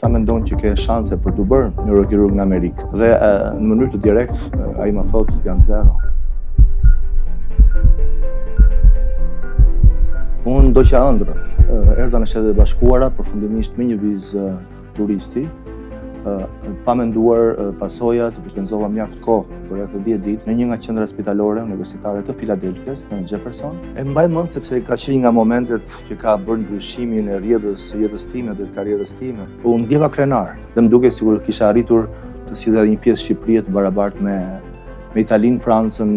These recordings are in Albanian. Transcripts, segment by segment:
sa mendon që ke shanse për të bërë neurokirurg në Amerikë. Dhe në mënyrë të direkt, ai më thotë janë zero. Unë do që ëndrën, erdha në Shtetet e Bashkuara, përfundimisht me një vizë turisti, pa menduar pasojat, shpenzova mjaft kohë për rreth 10 ditë në një nga qendrat spitalore universitare të Filadelfjes, në Jefferson. E mbaj mend sepse ka qenë nga momentet që ka bërë ndryshimin e jetës time dhe të karrierës time. Unë ndjeva krenar dhe më duke sigur kisha arritur të sillte një pjesë Shqipërie të barabartë me Italinë, Francën,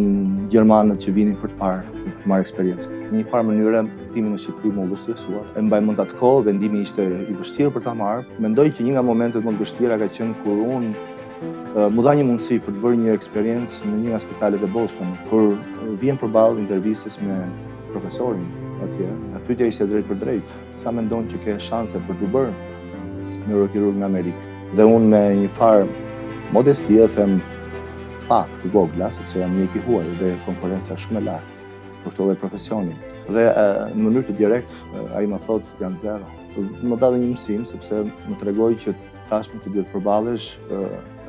Gjermanët që vinin për të marrë eksperiencë. Në një farë mënyrë, kthimi në Shqipëri më u vështirësua. E mbaj mend atë kohë, vendimi ishte i vështirë për ta marrë. Mendoj që një nga momentet më të vështira ka qenë kur unë mu dha një mundësi për të bërë një eksperiencë në një nga spitalet e Boston, kur vjen përballë intervistës me profesorin atje. Pyetja ishte drejt për drejt, sa mendon që ke shanse për të bërë neurokirurg në Amerikë? Dhe unë me një farë modestie them pak të vogla, sepse jam mjek i huaj dhe konkurenca shumë e lartë për këtë lloj profesioni. Dhe në mënyrë të direkt, ai më thotë janë zero. Më dha dhe një mësim, sepse më tregoi që tashmë ti duhet përballesh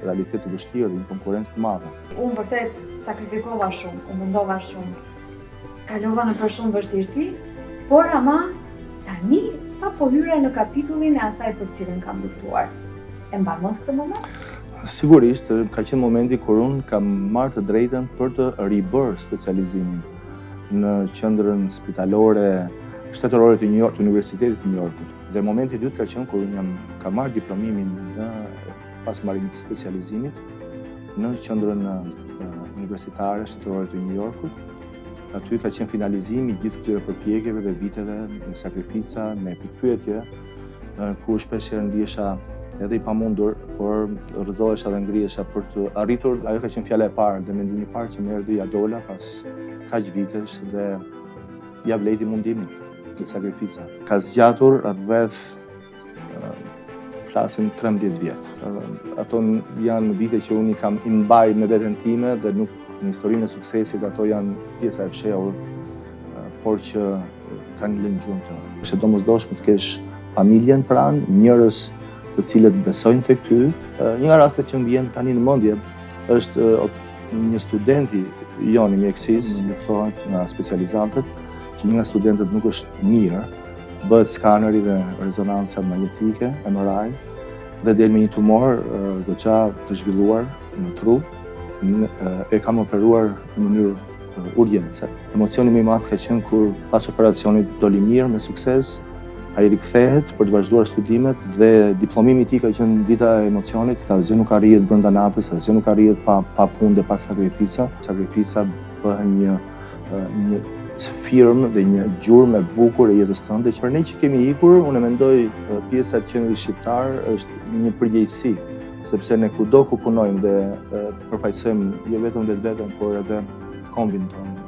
realitet të vështirë dhe një konkurrencë të madhe. Unë vërtet sakrifikova shumë, u mundova shumë, kalova në për shumë vështirësi, por ama tani sa po hyra në kapitullin e asaj për cilën kam luftuar. E mban mend këtë moment? Sigurisht, ka qenë momenti kur unë kam marrë të drejtën për të ribërë specializimin në qendrën spitalore shtetërore të New York, të Universitetit të New Yorkut. Dhe momenti i dytë ka qenë kur unë kam marrë diplomimin pas marrimit të specializimit në qendrën universitare shtetërore të New Yorkut. Aty ka qenë finalizimi i gjithë këtyre përpjekjeve dhe viteve me sakrifica, me pikpyetje, ku shpeshherë ndihesha edhe i pamundur, por rrëzohesha dhe ngrihesha për të arritur. Ajo ka qenë fjala e parë dhe mendimi i parë që më erdhi ja dola pas kaq vitesh dhe ja vleti mundimin dhe sakrifica. Ka zgjatur rreth flasim 13 vjet. Ato janë vite që unë kam i mbaj me veten time dhe nuk në historinë e suksesit ato janë pjesa e fshehur, por që kanë lënë gjunjë. Është domosdoshme të kesh familjen pranë, njerëz të cilët besojnë tek ty. Një nga rastet që më vjen tani në mendje është një studenti joni mjekësisë, njoftohet nga specializantët që një nga studentët nuk është mirë, bëhet skaneri dhe rezonanca magnetike, MRI, dhe del me një tumor goxha të zhvilluar në tru. E kam operuar në mënyrë urgjence. Emocioni më i madh ka qenë kur pas operacionit doli mirë me sukses. Ai rikthehet për të vazhduar studimet dhe diplomimi i tij ka qenë dita e emocionit, asgjë nuk arrihet brenda natës, asgjë nuk arrihet pa punë dhe pa sakrifica. Sakrifica bëhen një firmë dhe një gjurmë e bukur e jetës tënde. Për ne që kemi ikur, unë mendoj pjesa e qendrës shqiptar është një përgjegjësi, sepse ne kudo ku punojmë dhe përfaqësojmë jo vetëm vetveten, por edhe kombin tonë.